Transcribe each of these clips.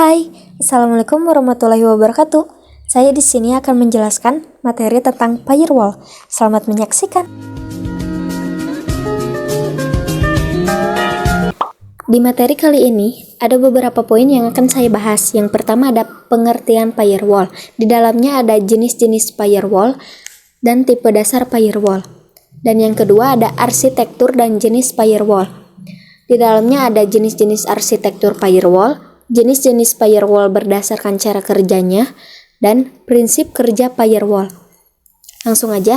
Hai, Assalamualaikum warahmatullahi wabarakatuh. Saya di sini akan menjelaskan materi tentang firewall. Selamat menyaksikan. Di materi kali ini, ada beberapa poin yang akan saya bahas. Yang pertama ada pengertian firewall. Di dalamnya ada jenis-jenis firewall dan tipe dasar firewall. Dan yang kedua ada arsitektur dan jenis firewall. Di dalamnya ada jenis-jenis arsitektur firewall, jenis-jenis firewall berdasarkan cara kerjanya, dan prinsip kerja firewall. Langsung aja,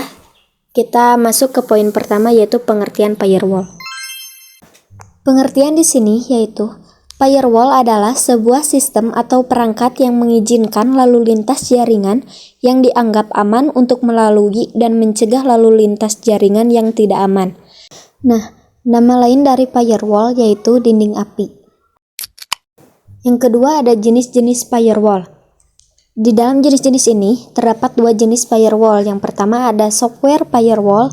kita masuk ke poin pertama yaitu pengertian firewall. Pengertian di sini yaitu, firewall adalah sebuah sistem atau perangkat yang mengizinkan lalu lintas jaringan yang dianggap aman untuk melalui dan mencegah lalu lintas jaringan yang tidak aman. Nah, nama lain dari firewall yaitu dinding api. Yang kedua ada jenis-jenis firewall. Di dalam jenis-jenis ini terdapat dua jenis firewall. Yang pertama ada software firewall.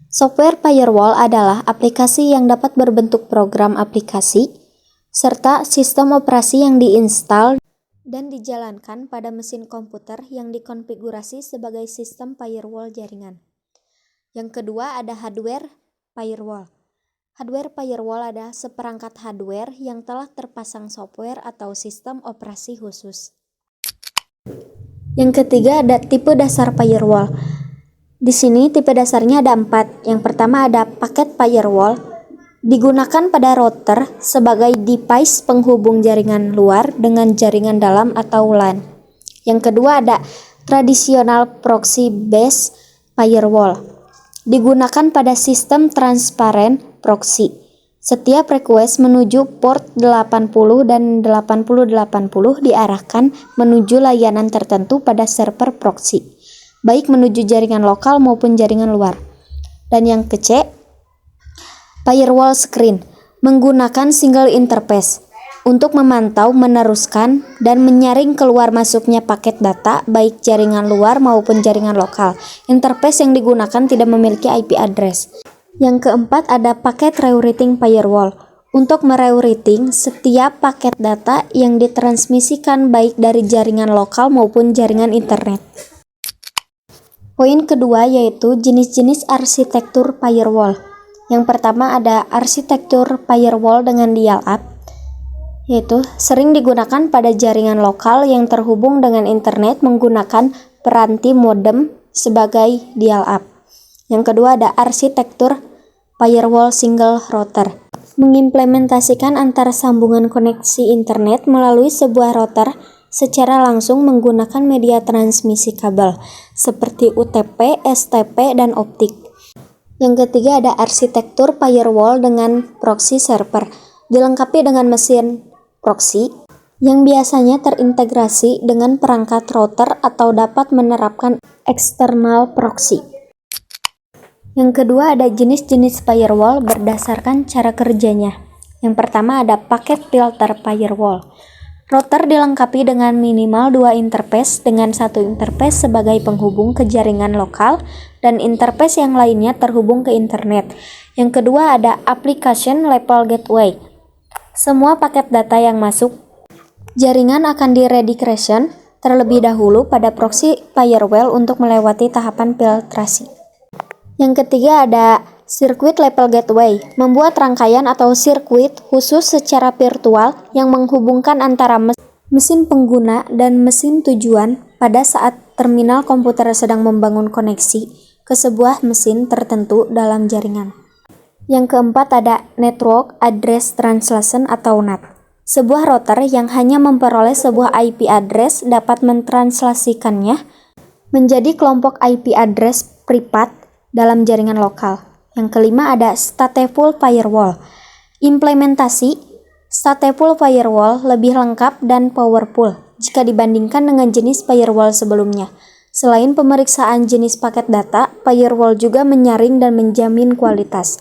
Software firewall adalah aplikasi yang dapat berbentuk program aplikasi serta sistem operasi yang diinstal dan dijalankan pada mesin komputer yang dikonfigurasi sebagai sistem firewall jaringan. Yang kedua ada hardware firewall. Hardware firewall adalah seperangkat hardware yang telah terpasang software atau sistem operasi khusus. Yang ketiga ada tipe dasar firewall. Di sini tipe dasarnya ada 4. Yang pertama ada paket firewall, digunakan pada router sebagai device penghubung jaringan luar dengan jaringan dalam atau LAN. Yang kedua ada traditional proxy based firewall, digunakan pada sistem transparent proxy. Setiap request menuju port 80 dan 8080 diarahkan menuju layanan tertentu pada server proxy, baik menuju jaringan lokal maupun jaringan luar. Dan yang ke-C, firewall screen, menggunakan single interface untuk memantau, meneruskan, dan menyaring keluar masuknya paket data baik jaringan luar maupun jaringan lokal. Interface yang digunakan tidak memiliki IP address. Yang keempat ada paket rerouting firewall, untuk mererouting setiap paket data yang ditransmisikan baik dari jaringan lokal maupun jaringan internet. Poin kedua yaitu jenis-jenis arsitektur firewall. Yang pertama ada arsitektur firewall dengan dial-up, yaitu sering digunakan pada jaringan lokal yang terhubung dengan internet menggunakan peranti modem sebagai dial-up. Yang kedua ada arsitektur firewall single router, mengimplementasikan antara sambungan koneksi internet melalui sebuah router secara langsung menggunakan media transmisi kabel seperti UTP, STP, dan optik. Yang ketiga ada arsitektur firewall dengan proxy server, dilengkapi dengan mesin proxy yang biasanya terintegrasi dengan perangkat router atau dapat menerapkan external proxy. Yang kedua ada jenis-jenis firewall berdasarkan cara kerjanya. Yang pertama ada paket filter firewall. Router dilengkapi dengan minimal 2 interface dengan satu interface sebagai penghubung ke jaringan lokal dan interface yang lainnya terhubung ke internet. Yang kedua ada application level gateway. Semua paket data yang masuk jaringan akan diredirection terlebih dahulu pada proxy firewall untuk melewati tahapan filtrasi. Yang ketiga ada circuit level gateway, membuat rangkaian atau sirkuit khusus secara virtual yang menghubungkan antara mesin pengguna dan mesin tujuan pada saat terminal komputer sedang membangun koneksi ke sebuah mesin tertentu dalam jaringan. Yang keempat ada network address translation atau NAT. Sebuah router yang hanya memperoleh sebuah IP address dapat mentranslasikannya menjadi kelompok IP address privat dalam jaringan lokal. Yang kelima ada stateful firewall. Implementasi stateful firewall lebih lengkap dan powerful jika dibandingkan dengan jenis firewall sebelumnya. Selain pemeriksaan jenis paket data, firewall juga menyaring dan menjamin kualitas.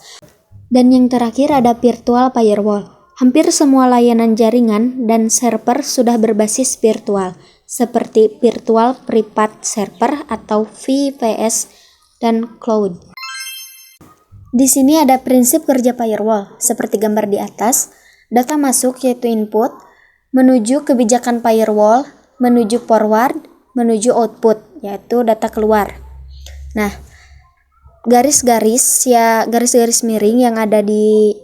Dan yang terakhir ada virtual firewall. Hampir semua layanan jaringan dan server sudah berbasis virtual, seperti virtual private server atau VPS dan cloud. Di sini ada prinsip kerja firewall, seperti gambar di atas. Data masuk yaitu input, menuju kebijakan firewall, menuju forward, menuju output, yaitu data keluar. Nah, garis-garis miring yang ada di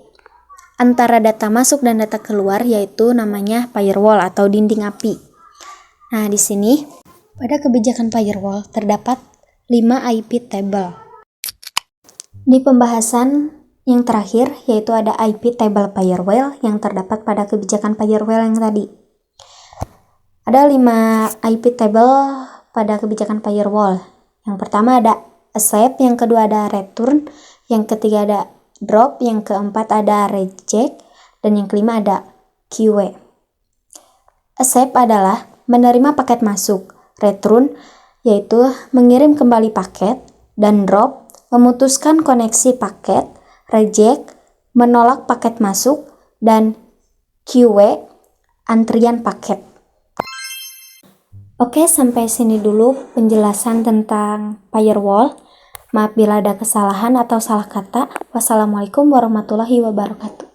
antara data masuk dan data keluar yaitu namanya firewall atau dinding api. Nah, di sini pada kebijakan firewall terdapat 5 IP table. Di pembahasan yang terakhir yaitu ada IP table firewall yang terdapat pada kebijakan firewall yang tadi. Ada 5 IP table pada kebijakan firewall. Yang pertama ada accept, yang kedua ada return, yang ketiga ada drop, yang keempat ada reject, dan yang kelima ada QA. Accept adalah menerima paket masuk, return yaitu mengirim kembali paket, dan drop memutuskan koneksi paket, reject menolak paket masuk, dan QA antrian paket. Oke, sampai sini dulu penjelasan tentang firewall. Maaf bila ada kesalahan atau salah kata. Wassalamualaikum warahmatullahi wabarakatuh.